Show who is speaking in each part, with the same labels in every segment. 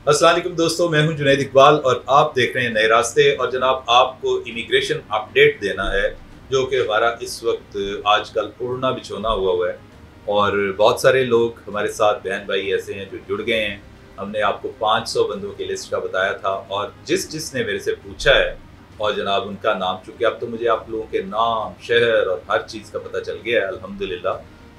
Speaker 1: अस्सलाम वालेकुम दोस्तों, मैं हूं जुनैद इकबाल और आप देख रहे हैं नए रास्ते। और जनाब आपको इमिग्रेशन अपडेट देना है जो कि हमारा इस वक्त आजकल उड़ना बिछोना हुआ है। और बहुत सारे लोग हमारे साथ बहन भाई ऐसे हैं जो जुड़ गए हैं। हमने आपको 500 बंदों की लिस्ट का बताया था और जिसने मेरे से पूछा है और जनाब उनका नाम, चूँकि अब तो मुझे आप लोगों के नाम, शहर और हर चीज़ का पता चल गया है अल्हम्दुलिल्लाह,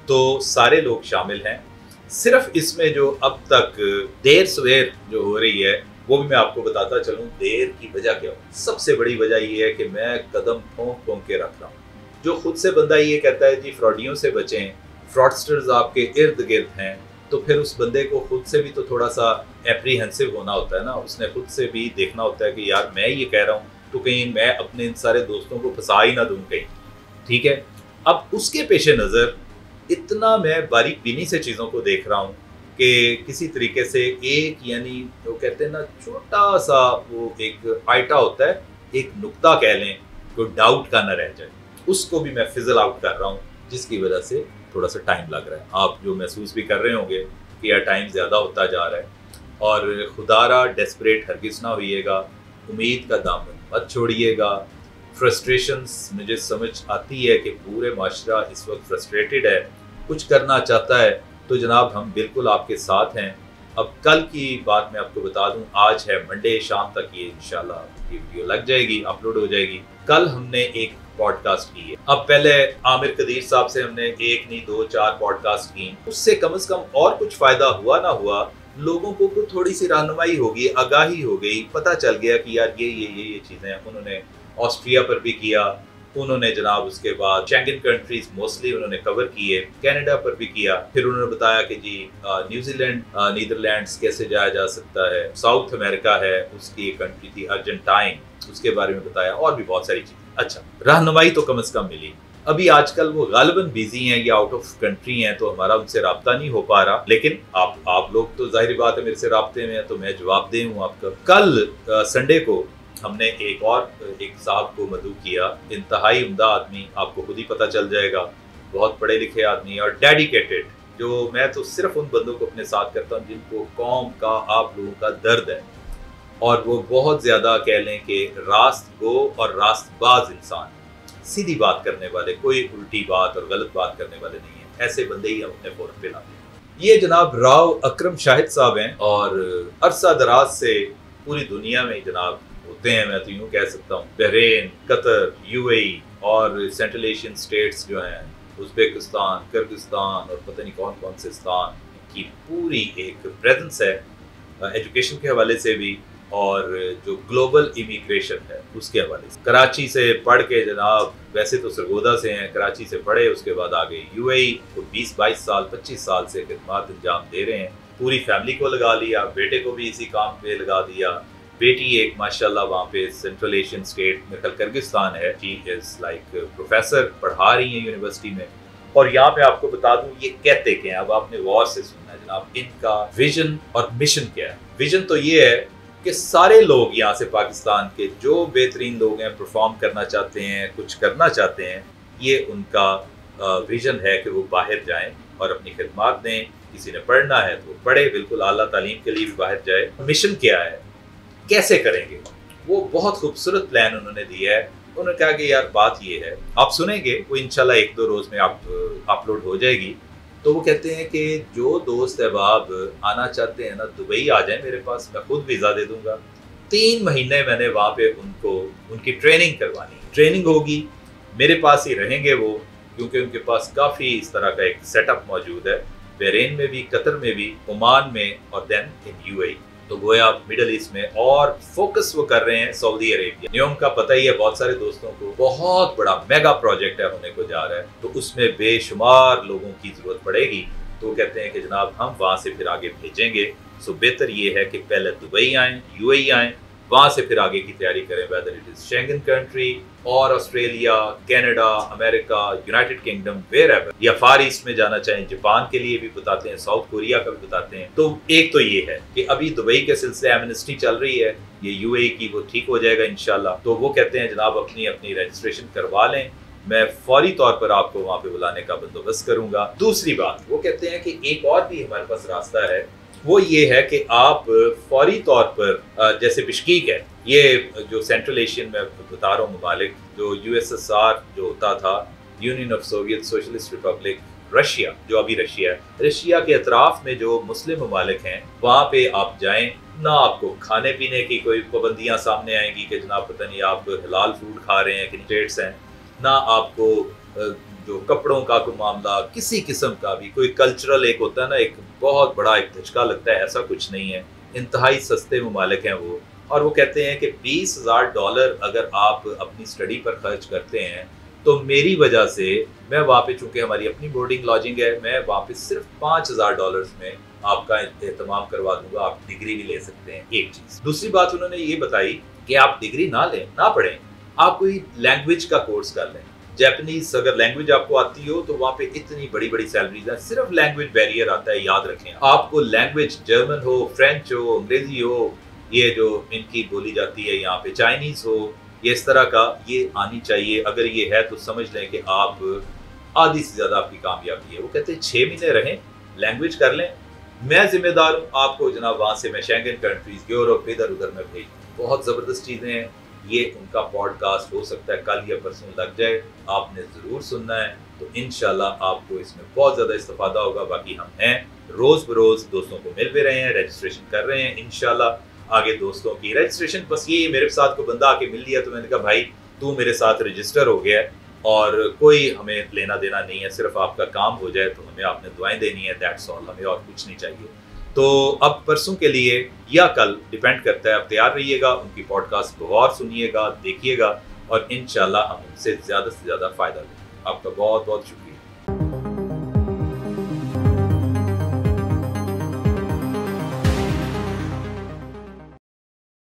Speaker 1: तो सारे लोग शामिल हैं। सिर्फ इसमें जो अब तक देर सवेर जो हो रही है वो भी मैं आपको बताता चलूं। देर की वजह क्या हो? सबसे बड़ी वजह ये है कि मैं कदम ठोंक के रख रहा हूँ। जो खुद से बंदा ये कहता है जी फ्रॉडियों से बचें, फ्रॉडस्टर्स आपके इर्द गिर्द हैं, तो फिर उस बंदे को खुद से भी तो थोड़ा सा एप्रीहेंसिव होना होता है ना। उसने खुद से भी देखना होता है कि यार मैं ये कह रहा हूँ तो कहीं मैं अपने इन सारे दोस्तों को फंसा ही ना दूँ कहीं, ठीक है। अब उसके पेश नज़र इतना मैं बारीक बीनी से चीज़ों को देख रहा हूँ कि किसी तरीके से एक, यानी वो कहते हैं ना, छोटा सा वो एक आइटा होता है, एक नुक्ता कह लें, कोई डाउट का न रह जाए, उसको भी मैं फिजल आउट कर रहा हूँ, जिसकी वजह से थोड़ा सा टाइम लग रहा है। आप जो महसूस भी कर रहे होंगे कि यार टाइम ज़्यादा होता जा रहा है। और खुदारा डेस्परेट हरगिज़ ना होइएगा, उम्मीद का दामन मत छोड़िएगा। फ्रस्ट्रेशंस मुझे समझ आती है कि पूरे माशरा इस वक्त फ्रस्ट्रेटेड है, कुछ करना चाहता है, तो जनाब हम बिल्कुल आपके साथ हैं। अब कल की बात मैं आपको बता दूं, आज है मंडे, शाम तक ये इंशाल्लाह ये वीडियो लग जाएगी, अपलोड हो जाएगी। कल हमने एक पॉडकास्ट की है। अब पहले आमिर कदीर साहब से हमने एक नहीं 2-4 पॉडकास्ट की, उससे कम से कम और कुछ फ़ायदा हुआ ना हुआ, लोगों को थोड़ी सी रहनुमाई होगी, आगाही हो गई, पता चल गया कि यार ये चीज़ें हैं। उन्होंने ऑस्ट्रिया पर भी किया, उन्होंने जनाब उसके बाद शेंगन कंट्रीज मोस्टली उन्होंने कवर किए, कनाडा पर भी किया, फिर उन्होंने बताया कि जी न्यूजीलैंड, नीदरलैंड्स कैसे जाया जा सकता है, साउथ अमेरिका है उसकी एक कंट्री थी अर्जेंटाइन, उसके बारे में बताया, और भी बहुत सारी चीज़ें। अच्छा, रहनुमाई तो कम से कम मिली। अभी आजकल वो गालिबन बिजी हैं या आउट ऑफ कंट्री हैं, तो हमारा उनसे रब्ता नहीं हो पा रहा, लेकिन आप लोग तो जाहिर बात है मेरे से रब्ते में हैं, तो मैं जवाब दे हूँ आपका। कल संडे को हमने एक साहब को मदऊ किया, इंतहाई उम्दा आदमी, आपको खुद ही पता चल जाएगा, बहुत पढ़े लिखे आदमी और डेडिकेटेड, जो मैं तो सिर्फ उन बंदों को अपने साथ करता हूँ जिनको कौम का, आप लोगों का दर्द है, और वो बहुत ज़्यादा कह लें कि रास्त गो और रास्तबाज इंसान, सीधी बात करने वाले, कोई उल्टी बात और गलत बात करने वाले नहीं है। ऐसे बंदे ही हम अपने फोरम पे लाते हैं। ये जनाब राव अकरम शाहिद साहब हैं और अरसा दराज से पूरी दुनिया में जनाब होते हैं, मैं तो यूँ कह सकता हूँ। बहरीन, कतर, यूएई और सेंट्रल एशियन स्टेट्स जो हैं, उज़्बेकिस्तान, किर्गिस्तान और पता नहीं कौन कौन से स्थान की पूरी एक प्रेजेंस है, एजुकेशन के हवाले से भी और जो ग्लोबल इमिग्रेशन है उसके हवाले से। कराची से पढ़ के जनाब, वैसे तो सरगोदा से हैं, कराची से पढ़े, उसके बाद आगे यूएई को 20-22 साल 25 साल से खिदमत अंजाम दे रहे हैं। पूरी फैमिली को लगा लिया, बेटे को भी इसी काम पे लगा दिया, बेटी एक माशाल्लाह वहाँ पे सेंट्रल एशियन स्टेट में किर्गिस्तान है, शी इज़ लाइक प्रोफेसर, पढ़ा रही हैं यूनिवर्सिटी में। और यहाँ पे आपको बता दूँ ये कहते क्या हैं, अब आपने गौर से सुनना है जनाब, इनका विजन और मिशन क्या है। विजन तो ये है कि सारे लोग यहाँ से पाकिस्तान के जो बेहतरीन लोग हैं, परफॉर्म करना चाहते हैं, कुछ करना चाहते हैं, ये उनका विजन है कि वो बाहर जाएं और अपनी खिदमत दें। किसी ने पढ़ना है तो पढ़े, बिल्कुल आला तालीम के लिए भी बाहर जाए। मिशन क्या है, कैसे करेंगे, वो बहुत खूबसूरत प्लान उन्होंने दिया है। उन्होंने कहा कि यार बात ये है, आप सुनेंगे, वो इंशाल्लाह 1-2 रोज़ में अपलोड हो जाएगी। तो वो कहते हैं कि जो दोस्त अहबाब आना चाहते हैं ना, दुबई आ जाए मेरे पास, मैं खुद वीज़ा दे दूंगा। 3 महीने मैंने वहाँ पे उनको उनकी ट्रेनिंग करवानी, ट्रेनिंग होगी, मेरे पास ही रहेंगे वो, क्योंकि उनके पास काफ़ी इस तरह का एक सेटअप मौजूद है, बहरीन में भी, कतर में भी, ओमान में और देन इन यूएई। तो गोया मिडल ईस्ट में, और फोकस वो कर रहे हैं सऊदी अरेबिया। न्योम का पता ही है बहुत सारे दोस्तों को, बहुत बड़ा मेगा प्रोजेक्ट है, होने को जा रहा है, तो उसमें बेशुमार लोगों की ज़रूरत पड़ेगी। तो कहते हैं कि जनाब हम वहाँ से फिर आगे भेजेंगे। सो बेहतर ये है कि पहले दुबई आएँ, यूएई आएँ, वहाँ से फिर आगे की तैयारी करें, whether it is Schengen country और Australia, Canada, America, United Kingdom, wherever, या फार ईस्ट में जाना चाहें, जापान के लिए भी बताते हैं, साउथ कोरिया का भी बताते हैं। तो एक तो ये है कि अभी दुबई के सिलसिले एमनेस्टी चल रही है, ये यूएई की, वो ठीक हो जाएगा इंशाल्लाह। तो वो कहते हैं जनाब अपनी अपनी रजिस्ट्रेशन करवा लें, मैं फौरी तौर पर आपको वहाँ पे बुलाने का बंदोबस्त करूंगा। दूसरी बात, वो कहते हैं कि एक और भी हमारे पास रास्ता है, वो ये है कि आप फौरी तौर पर जैसे बिश्कीक है, ये जो सेंट्रल एशियन में बता रहा हूँ ममालिक, जो यूएसएसआर जो होता था, union of Soviet socialist Republic Russia, जो अभी रशिया है, रशिया के अतराफ में जो मुस्लिम ममालिक हैं वहाँ पे आप जाएं ना, आपको खाने पीने की कोई पाबंदियाँ सामने आएंगी कि जनाब पता नहीं आप हलाल फूड खा रहे हैं कि स्टेट्स हैं, ना आपको जो कपड़ों का कोई मामला किसी किस्म का भी कोई कल्चरल एक होता है ना, एक बहुत बड़ा एक धचका लगता है, ऐसा कुछ नहीं है। इंतहाई सस्ते ममालिक हैं वो, और वो कहते हैं कि $20,000 अगर आप अपनी स्टडी पर खर्च करते हैं तो मेरी वजह से मैं वहाँ पे, चूंकि हमारी अपनी बोर्डिंग लॉजिंग है, मैं वहाँ पे सिर्फ $5,000 में आपका एहतमाम करवा दूंगा, आप डिग्री भी ले सकते हैं। एक चीज। दूसरी बात उन्होंने ये बताई कि आप डिग्री ना लें, ना पढ़ें, आप कोई लैंग्वेज का कोर्स कर लें। जापानीज अगर लैंग्वेज आपको आती हो तो वहाँ पे इतनी बड़ी बड़ी सैलरीज है, सिर्फ लैंग्वेज बैरियर आता है, याद रखें। आपको लैंग्वेज जर्मन हो, फ्रेंच हो, अंग्रेजी हो, ये जो इनकी बोली जाती है यहाँ पे, चाइनीज हो, ये इस तरह का ये आनी चाहिए। अगर ये है तो समझ लें कि आप आधी से ज्यादा आपकी कामयाबी है। वो कहते हैं 6 महीने रहें, लैंग्वेज कर लें, मैं जिम्मेदार हूँ आपको जनाब, वहाँ से मैं शेंगन कंट्रीज यूरोप इधर उधर में भेज। बहुत ज़बरदस्त चीज़ें हैं। ये उनका पॉडकास्ट हो सकता है कल या परसों लग जाए, आपने ज़रूर सुनना है, तो इंशाल्लाह आपको इसमें बहुत ज़्यादा इस्तेफादा होगा। बाकी हम हैं रोज़ बरोज़ दोस्तों को मिल भी रहे हैं, रजिस्ट्रेशन कर रहे हैं, इंशाल्लाह आगे दोस्तों की रजिस्ट्रेशन। बस ये मेरे साथ को बंदा आके मिल लिया तो मैंने कहा भाई तू मेरे साथ रजिस्टर हो गया है और कोई हमें लेना देना नहीं है, सिर्फ आपका काम हो जाए तो हमें आपने दुआएं देनी है, दैट्स ऑल, हमें और कुछ नहीं चाहिए। तो अब परसों के लिए या कल डिपेंड करता है, आप तैयार रहिएगा, उनकी पॉडकास्ट को और सुनिएगा, देखिएगा और इंशाल्लाह हम उनसे ज़्यादा से ज़्यादा फ़ायदा लेंगे। आपका बहुत बहुत शुक्रिया।